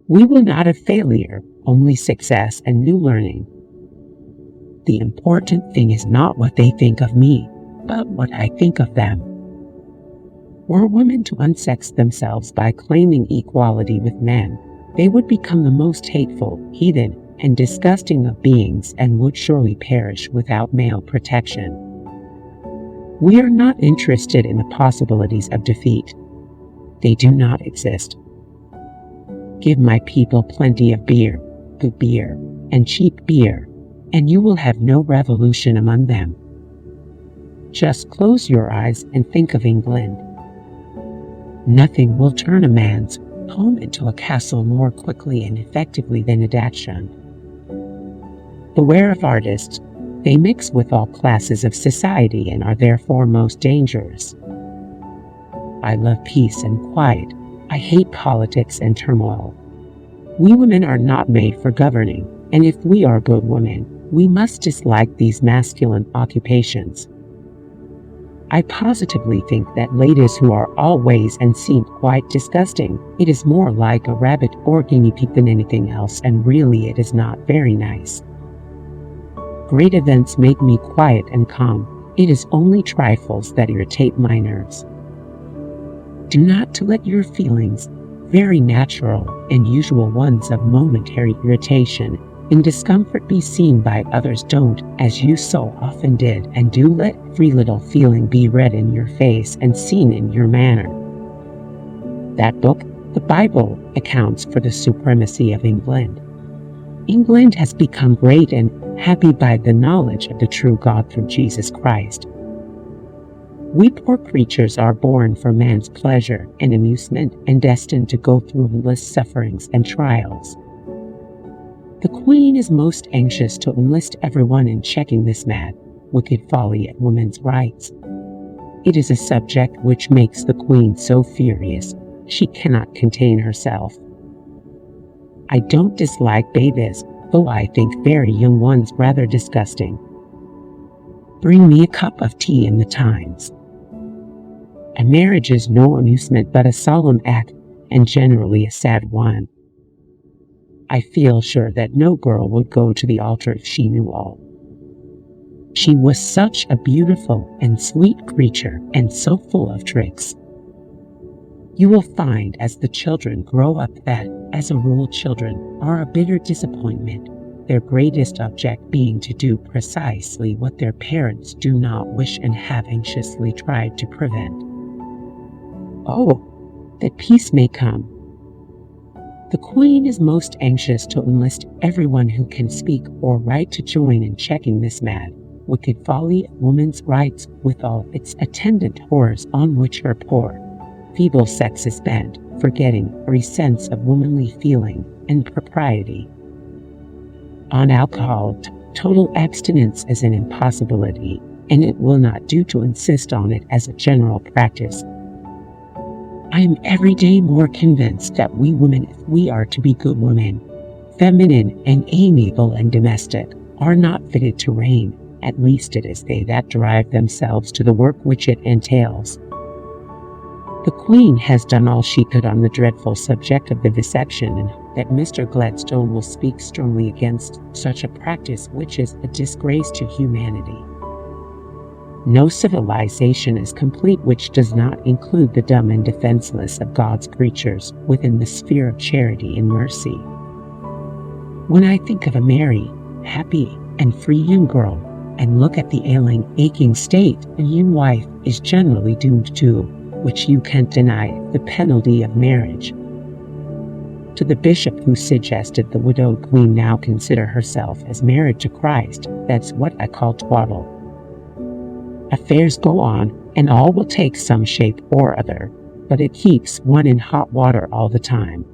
We will not have failure, only success and new learning. The important thing is not what they think of me, but what I think of them. Were women to unsex themselves by claiming equality with men, they would become the most hateful, heathen, and disgusting of beings and would surely perish without male protection. We are not interested in the possibilities of defeat. They do not exist. Give my people plenty of beer, good beer, and cheap beer, and you will have no revolution among them. Just close your eyes and think of England. Nothing will turn a man's home into a castle more quickly and effectively than a dachshund. Beware of artists. They mix with all classes of society and are therefore most dangerous. I love peace and quiet. I hate politics and turmoil. We women are not made for governing, and if we are good women, we must dislike these masculine occupations. I positively think that ladies who are always and seem quite disgusting, it is more like a rabbit or guinea pig than anything else, and really it is not very nice. Great events make me quiet and calm. It is only trifles that irritate my nerves. Do not let your feelings, very natural and usual ones of momentary irritation and discomfort, be seen by others. Don't, as you so often did, and do let every little feeling be read in your face and seen in your manner. That book, the Bible, accounts for the supremacy of England. England has become great and happy by the knowledge of the true God through Jesus Christ. We poor creatures are born for man's pleasure and amusement and destined to go through endless sufferings and trials. The Queen is most anxious to enlist everyone in checking this mad, wicked folly at women's rights. It is a subject which makes the Queen so furious, she cannot contain herself. I don't dislike babies, though I think very young ones rather disgusting. Bring me a cup of tea in the Times. A marriage is no amusement but a solemn act, and generally a sad one. I feel sure that no girl would go to the altar if she knew all. She was such a beautiful and sweet creature, and so full of tricks. You will find as the children grow up that, as a rule, children are a bitter disappointment, their greatest object being to do precisely what their parents do not wish and have anxiously tried to prevent. Oh, that peace may come. The Queen is most anxious to enlist everyone who can speak or write to join in checking this mad, wicked folly of women's rights, with all its attendant horrors on which her poor, feeble sex is bent, forgetting every sense of womanly feeling and propriety. On alcohol, total abstinence is an impossibility, and it will not do to insist on it as a general practice. I am every day more convinced that we women, if we are to be good women, feminine and amiable and domestic, are not fitted to reign. At least it is they that drive themselves to the work which it entails. The Queen has done all she could on the dreadful subject of vivisection, and that Mr. Gladstone will speak strongly against such a practice, which is a disgrace to humanity. No civilization is complete which does not include the dumb and defenseless of God's creatures within the sphere of charity and mercy. When I think of a merry, happy, and free young girl, and look at the ailing, aching state a young wife is generally doomed to, which you can't deny, the penalty of marriage. To the bishop who suggested the widowed queen now consider herself as married to Christ, that's what I call twaddle. Affairs go on, and all will take some shape or other, but it keeps one in hot water all the time.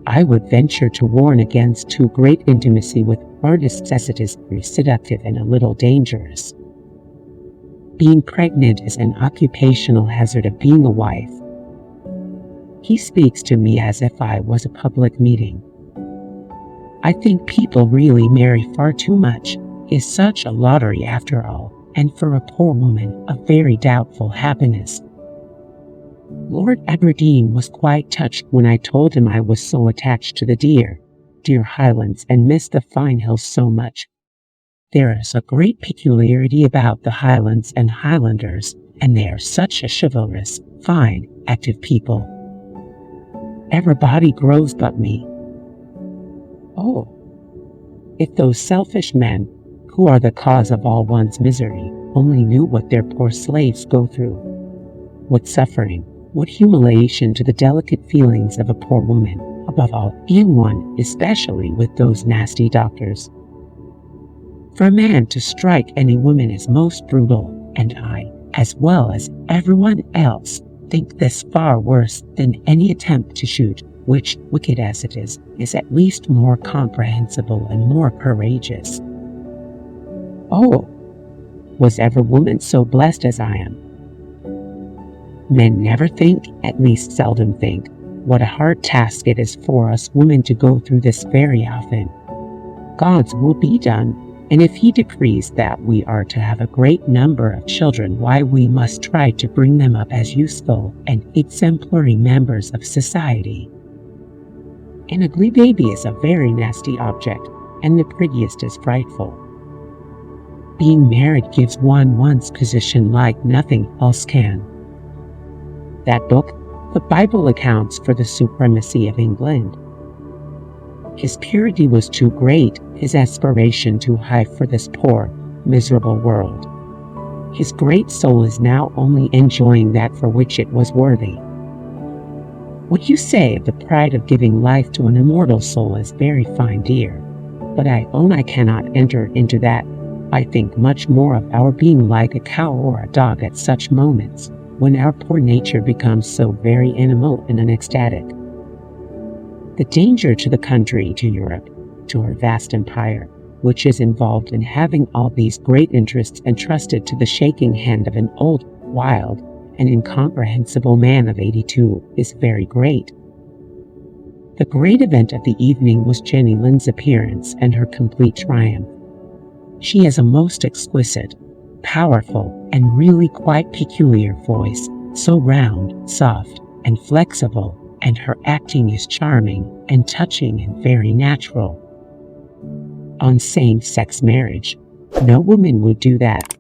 I would venture to warn against too great intimacy with artists, as it is very seductive and a little dangerous. Being pregnant is an occupational hazard of being a wife. He speaks to me as if I was a public meeting. I think people really marry far too much. Is such a lottery after all, and for a poor woman, a very doubtful happiness. Lord Aberdeen was quite touched when I told him I was so attached to the dear Highlands and missed the fine hills so much. There is a great peculiarity about the Highlands and Highlanders, and they are such a chivalrous, fine, active people. Everybody grows but me. Oh, if those selfish men, who are the cause of all one's misery, only knew what their poor slaves go through. What suffering, what humiliation to the delicate feelings of a poor woman, above all, and one especially with those nasty doctors. For a man to strike any woman is most brutal, and I, as well as everyone else, think this far worse than any attempt to shoot, which, wicked as it is at least more comprehensible and more courageous. Oh, was ever woman so blessed as I am? Men never think, at least seldom think, what a hard task it is for us women to go through this very often. God's will be done, and if He decrees that we are to have a great number of children, why we must try to bring them up as useful and exemplary members of society. An ugly baby is a very nasty object, and the prettiest is frightful. Being married gives one one's position like nothing else can. That book, the Bible, accounts for the supremacy of England. His purity was too great, his aspiration too high for this poor, miserable world. His great soul is now only enjoying that for which it was worthy. What you say of the pride of giving life to an immortal soul is very fine, dear, but I own I cannot enter into that. I think much more of our being like a cow or a dog at such moments, when our poor nature becomes so very animal and ecstatic. The danger to the country, to Europe, to her vast empire, which is involved in having all these great interests entrusted to the shaking hand of an old, wild, and incomprehensible man of 82, is very great. The great event of the evening was Jenny Lind's appearance and her complete triumph. She has a most exquisite, powerful, and really quite peculiar voice, so round, soft, and flexible, and her acting is charming and touching and very natural. On same-sex marriage, no woman would do that,